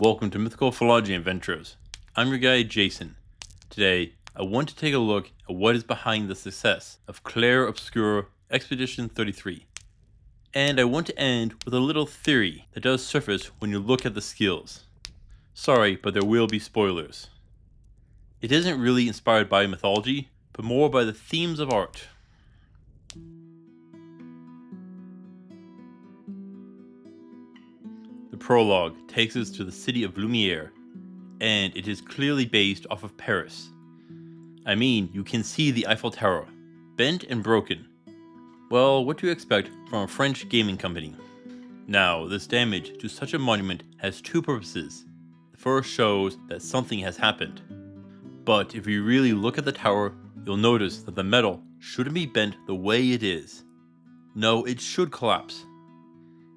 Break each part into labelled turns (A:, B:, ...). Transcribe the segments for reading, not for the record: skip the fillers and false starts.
A: Welcome to Mythical Phylogeny Adventures. I'm your guide, Jason. Today, I want to take a look at what is behind the success of Clair Obscure Expedition 33. And I want to end with a little theory that does surface when you look at the skills. Sorry, but there will be spoilers. It isn't really inspired by mythology, but more by the themes of art. The prologue takes us to the city of Lumiere, and it is clearly based off of Paris. I mean, you can see the Eiffel Tower, bent and broken. Well, what do you expect from a French gaming company? Now, this damage to such a monument has two purposes. The first shows that something has happened. But if you really look at the tower, you'll notice that the metal shouldn't be bent the way it is. No, it should collapse.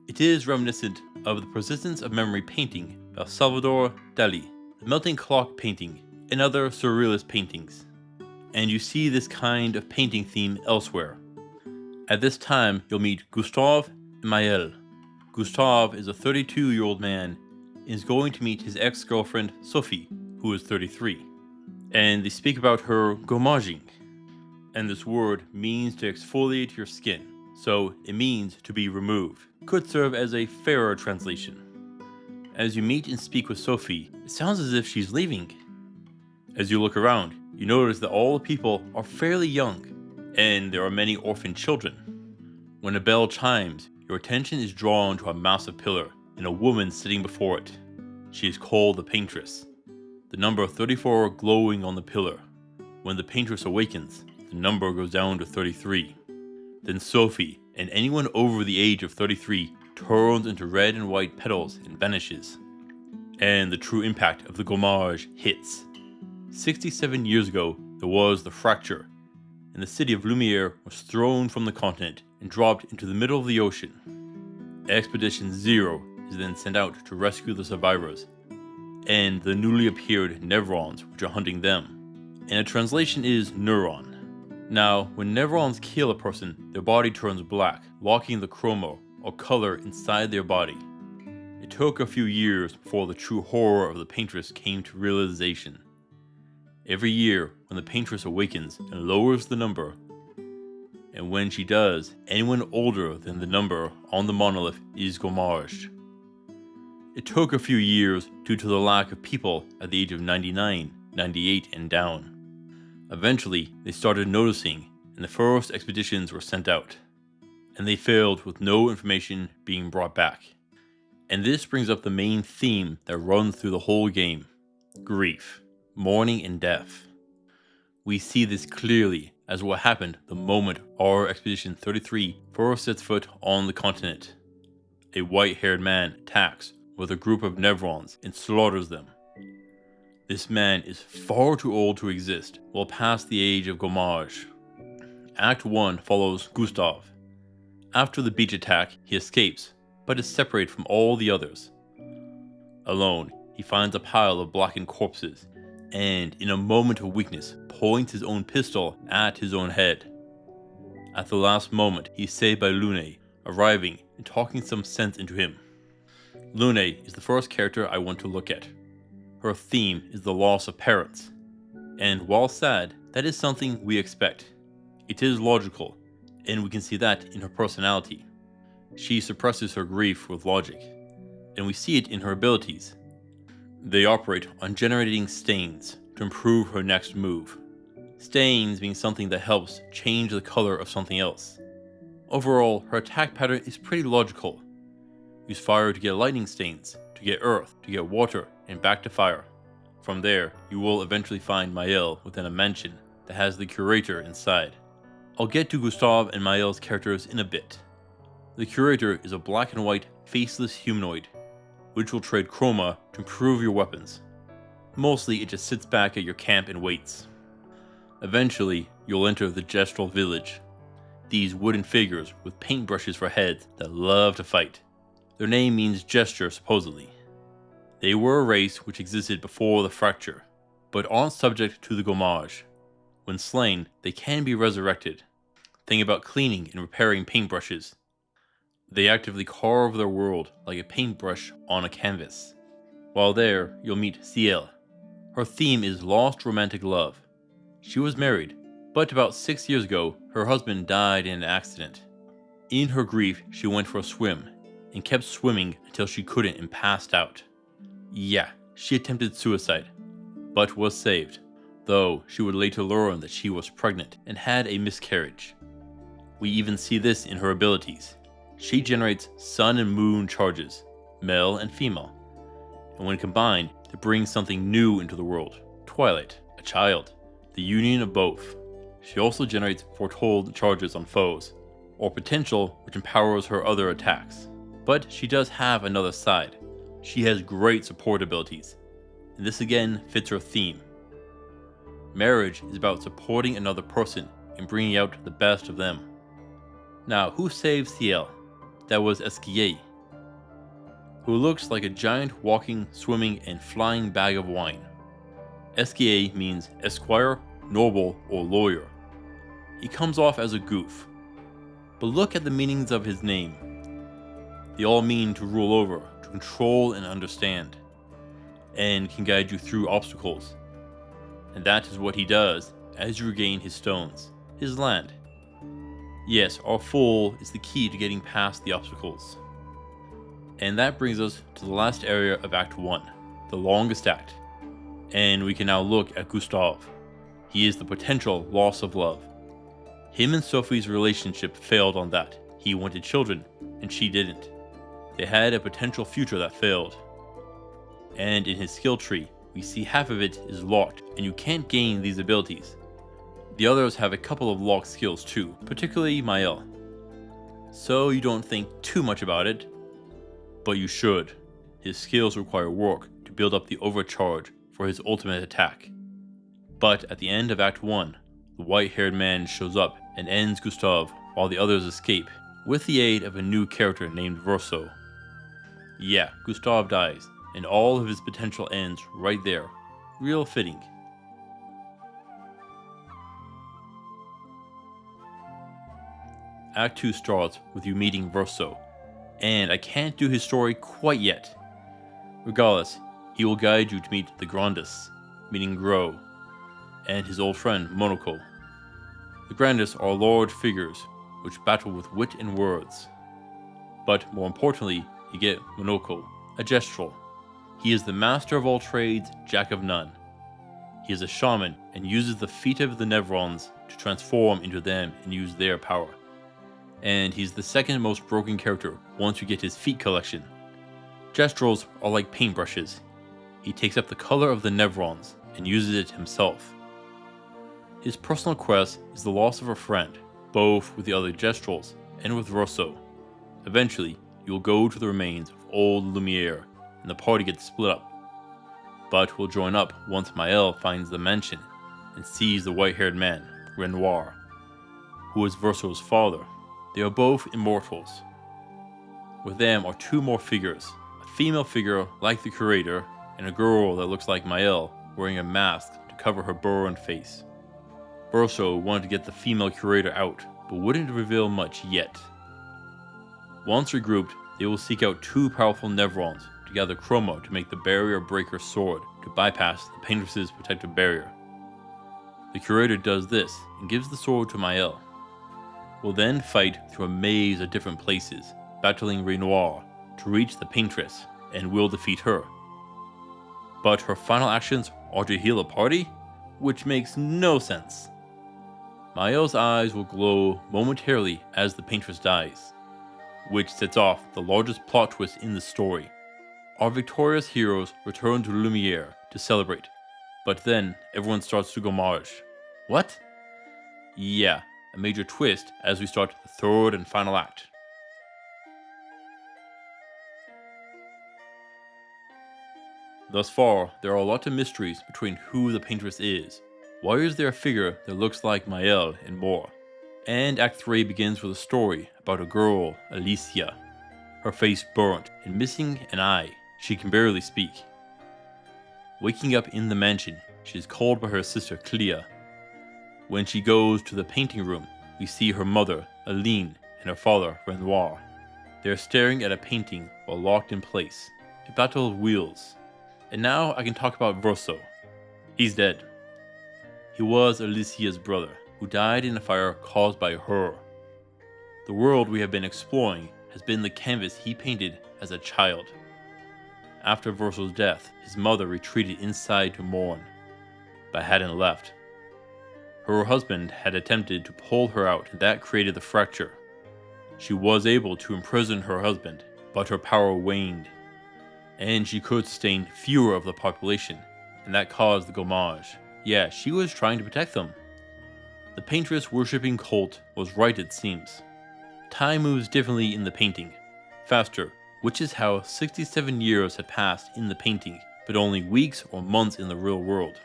A: It is reminiscent of the Persistence of Memory painting by Salvador Dali, the Melting Clock painting, and other surrealist paintings. And you see this kind of painting theme elsewhere. At this time, you'll meet Gustave and Maëlle. Gustave is a 32-year-old man and is going to meet his ex-girlfriend Sophie, who is 33. And they speak about her gommaging. And this word means to exfoliate your skin, so it means to be removed. Could serve as a fairer translation. As you meet and speak with Sophie, it sounds as if she's leaving. As you look around, you notice that all the people are fairly young, and there are many orphan children. When a bell chimes, your attention is drawn to a massive pillar and a woman sitting before it. She is called the Paintress. The number 34 glowing on the pillar. When the Paintress awakens, the number goes down to 33. Then Sophie, and anyone over the age of 33, turns into red and white petals and vanishes. And the true impact of the gommage hits. 67 years ago, there was the fracture, and the city of Lumiere was thrown from the continent and dropped into the middle of the ocean. Expedition 0 is then sent out to rescue the survivors, and the newly appeared Nevrons which are hunting them. And a translation is neuron. Now, when Nevrons kill a person, their body turns black, locking the chroma, or color, inside their body. It took a few years before the true horror of the Paintress came to realization. Every year, when the Paintress awakens and lowers the number, and when she does, anyone older than the number on the monolith is gommaged. It took a few years due to the lack of people at the age of 99, 98, and down. Eventually, they started noticing, and the first expeditions were sent out. And they failed with no information being brought back. And this brings up the main theme that runs through the whole game. Grief, mourning, and death. We see this clearly as what happened the moment our Expedition 33 first sets foot on the continent. A white-haired man attacks with a group of Nevrons and slaughters them. This man is far too old to exist, well past the age of gommage. Act 1 follows Gustave. After the beach attack, he escapes, but is separated from all the others. Alone, he finds a pile of blackened corpses, and in a moment of weakness, points his own pistol at his own head. At the last moment, he is saved by Lune, arriving and talking some sense into him. Lune is the first character I want to look at. Her theme is the loss of parents. And while sad, that is something we expect. It is logical, and we can see that in her personality. She suppresses her grief with logic, and we see it in her abilities. They operate on generating stains to improve her next move. Stains being something that helps change the color of something else. Overall, her attack pattern is pretty logical. Use fire to get lightning stains, to get earth, to get water, and back to fire. From there, you will eventually find Maëlle within a mansion that has the curator inside. I'll get to Gustave and Maëlle's characters in a bit. The curator is a black and white, faceless humanoid, which will trade chroma to improve your weapons. Mostly it just sits back at your camp and waits. Eventually, you'll enter the gestural village. These wooden figures with paintbrushes for heads that love to fight. Their name means gesture, supposedly. They were a race which existed before the fracture, but aren't subject to the gommage. When slain, they can be resurrected. Think about cleaning and repairing paintbrushes. They actively carve their world like a paintbrush on a canvas. While there, you'll meet Ciel. Her theme is lost romantic love. She was married, but about 6 years ago, her husband died in an accident. In her grief, she went for a swim, and kept swimming until she couldn't and passed out. Yeah, she attempted suicide, but was saved, though she would later learn that she was pregnant and had a miscarriage. We even see this in her abilities. She generates sun and moon charges, male and female, and when combined, they bring something new into the world. Twilight, a child, the union of both. She also generates foretold charges on foes, or potential which empowers her other attacks. But she does have another side. She has great support abilities, and this again fits her theme. Marriage is about supporting another person and bringing out the best of them. Now, who saved Ciel? That was Esquier, who looks like a giant walking, swimming, and flying bag of wine. Esquier means esquire, noble, or lawyer. He comes off as a goof, but look at the meanings of his name. They all mean to rule over, to control and understand, and can guide you through obstacles. And that is what he does as you regain his stones, his land. Yes, our fool is the key to getting past the obstacles. And that brings us to the last area of Act 1, the longest act. And we can now look at Gustave. He is the potential loss of love. Him and Sophie's relationship failed on that. He wanted children, and she didn't. They had a potential future that failed. And in his skill tree, we see half of it is locked, and you can't gain these abilities. The others have a couple of locked skills too, particularly Maël. So you don't think too much about it, but you should. His skills require work to build up the overcharge for his ultimate attack. But at the end of Act 1, the white-haired man shows up and ends Gustave while the others escape, with the aid of a new character named Verso. Yeah, Gustave dies, and all of his potential ends right there. Real fitting. Act 2 starts with you meeting Verso, and I can't do his story quite yet. Regardless, he will guide you to meet the Grandis, meaning Gros, and his old friend Monaco. The Grandis are large figures which battle with wit and words. But more importantly, you get Monaco, a gestural. He is the master of all trades, jack of none. He is a shaman and uses the feet of the Nevrons to transform into them and use their power. And he's the second most broken character once you get his feet collection. Gestrals are like paintbrushes. He takes up the color of the Nevrons and uses it himself. His personal quest is the loss of a friend, both with the other Gestrals and with Rosso. Eventually, you will go to the remains of old Lumiere, and the party gets split up. But will join up once Maël finds the mansion and sees the white-haired man, Renoir, who is Verso's father. They are both immortals. With them are two more figures, a female figure like the curator, and a girl that looks like Maël wearing a mask to cover her burned face. Verso wanted to get the female curator out, but wouldn't reveal much yet. Once regrouped, they will seek out two powerful Nevrons to gather Chroma to make the Barrier Breaker sword to bypass the Paintress's protective barrier. The curator does this and gives the sword to Maël. We'll then fight through a maze of different places, battling Renoir to reach the Paintress, and will defeat her. But her final actions are to heal a party? Which makes no sense. Maël's eyes will glow momentarily as the Paintress dies, which sets off the largest plot twist in the story. Our victorious heroes return to Lumiere to celebrate, but then everyone starts to go marge. What? Yeah, a major twist as we start the third and final act. Thus far, there are a lot of mysteries between who the Paintress is, why is there a figure that looks like Maël, and more. And Act 3 begins with a story about a girl, Alicia. Her face burnt and missing an eye, she can barely speak. Waking up in the mansion, she is called by her sister Clea. When she goes to the painting room, we see her mother, Aline, and her father, Renoir. They are staring at a painting while locked in place. A battle of wheels. And now I can talk about Verso. He's dead. He was Alicia's brother, who died in a fire caused by her. The world we have been exploring has been the canvas he painted as a child. After Verso's death, his mother retreated inside to mourn, but hadn't left. Her husband had attempted to pull her out, and that created the fracture. She was able to imprison her husband, but her power waned, and she could sustain fewer of the population, and that caused the Gommage. Yeah, she was trying to protect them. The paintress worshipping cult was right, it seems. Time moves differently in the painting, faster, which is how 67 years had passed in the painting, but only weeks or months in the real world.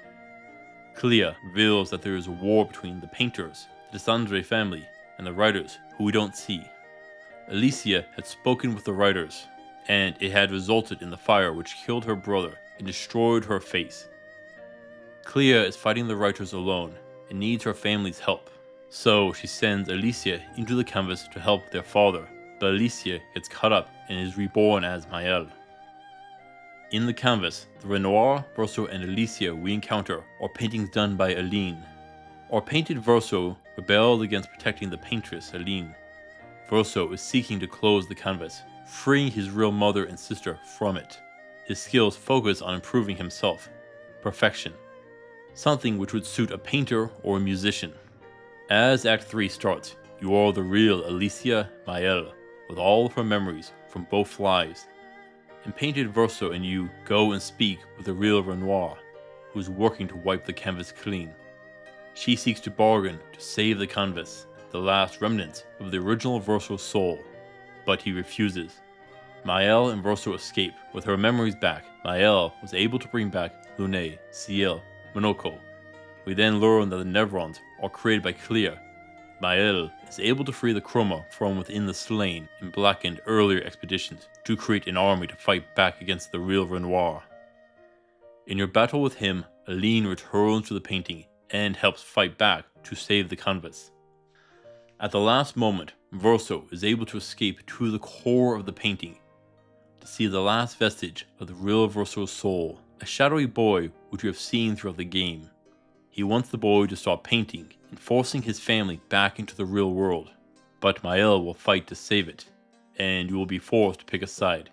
A: Clea reveals that there is a war between the painters, the Desandre family, and the writers, who we don't see. Alicia had spoken with the writers, and it had resulted in the fire which killed her brother and destroyed her face. Clea is fighting the writers alone and needs her family's help, so she sends Alicia into the canvas to help their father, but Alicia gets caught up and is reborn as Maëlle. In the canvas, the Renoir, Verso, and Alicia we encounter are paintings done by Aline. Our painted Verso rebelled against protecting the paintress Aline. Verso is seeking to close the canvas, freeing his real mother and sister from it. His skills focus on improving himself. Perfection. Something which would suit a painter or a musician. As Act 3 starts, you are the real Alicia Maëlle, with all of her memories from both lives. And painted Verso and you go and speak with the real Renoir, who is working to wipe the canvas clean. She seeks to bargain to save the canvas, the last remnants of the original Verso's soul, but he refuses. Maëlle and Verso escape. With her memories back, Maëlle was able to bring back Lune, Ciel, Monoko. We then learn that the Nevrons are created by Clea. Maëlle is able to free the Chroma from within the slain and blackened earlier expeditions to create an army to fight back against the real Renoir. In your battle with him, Aline returns to the painting and helps fight back to save the canvas. At the last moment, Verso is able to escape to the core of the painting to see the last vestige of the real Verso's soul, a shadowy boy which you have seen throughout the game. He wants the boy to stop painting and forcing his family back into the real world, but Maëlle will fight to save it, and you will be forced to pick a side.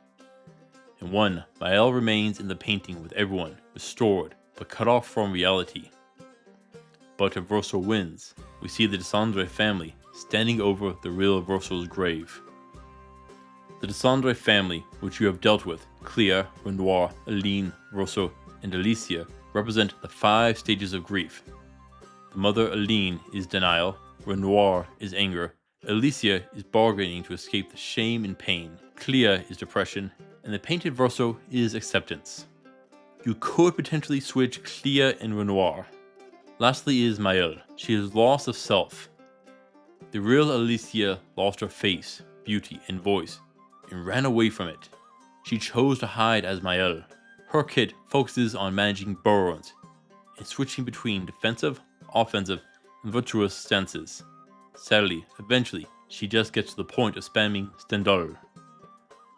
A: In one, Maëlle remains in the painting with everyone restored but cut off from reality. But if Verso wins, we see the Desandre family standing over the real Verso's grave. The Desandre family, which you have dealt with, Clea, Renoir, Aline, Verso, and Alicia, represent the 5 stages of grief. The mother Aline is denial, Renoir is anger, Alicia is bargaining to escape the shame and pain, Clea is depression, and the painted Verso is acceptance. You could potentially switch Clea and Renoir. Lastly is Maëlle. She is loss of self. The real Alicia lost her face, beauty, and voice, and ran away from it. She chose to hide as Maëlle. Her kit focuses on managing burns and switching between defensive, offensive, and virtuous stances. Sadly, eventually, she just gets to the point of spamming Stendhal.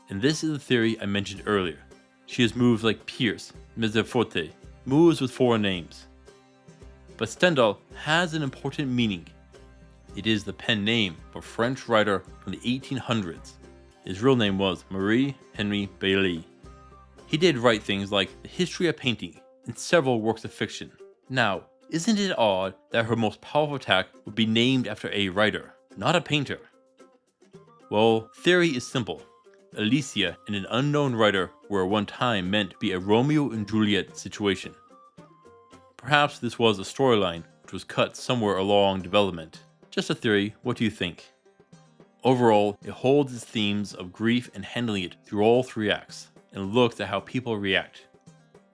A: And this is the theory I mentioned earlier. She has moves like Pierce, Meseforte, moves with 4 names. But Stendhal has an important meaning. It is the pen name of a French writer from the 1800s. His real name was Marie Henri Bailly. He did write things like The History of Painting and several works of fiction. Now, isn't it odd that her most powerful attack would be named after a writer, not a painter? Well, theory is simple. Alicia and an unknown writer were at one time meant to be a Romeo and Juliet situation. Perhaps this was a storyline which was cut somewhere along development. Just a theory, what do you think? Overall, it holds its themes of grief and handling it through all 3 acts, and looks at how people react.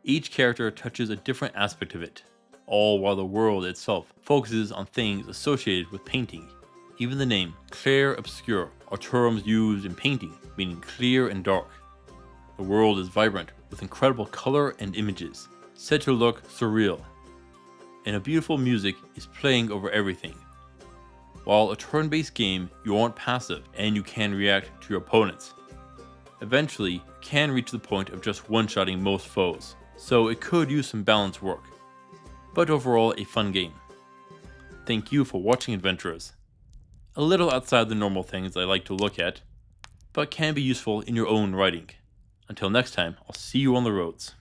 A: Each character touches a different aspect of it, all while the world itself focuses on things associated with painting. Even the name clair obscur are terms used in painting, meaning clear and dark. The world is vibrant with incredible color and images, said to look surreal. And a beautiful music is playing over everything. While a turn-based game, you aren't passive and you can react to your opponents. Eventually, you can reach the point of just one-shotting most foes. so it could use some balanced work, but overall a fun game. Thank you for watching, adventurers. A little outside the normal things I like to look at, but can be useful in your own writing. Until next time, I'll see you on the roads.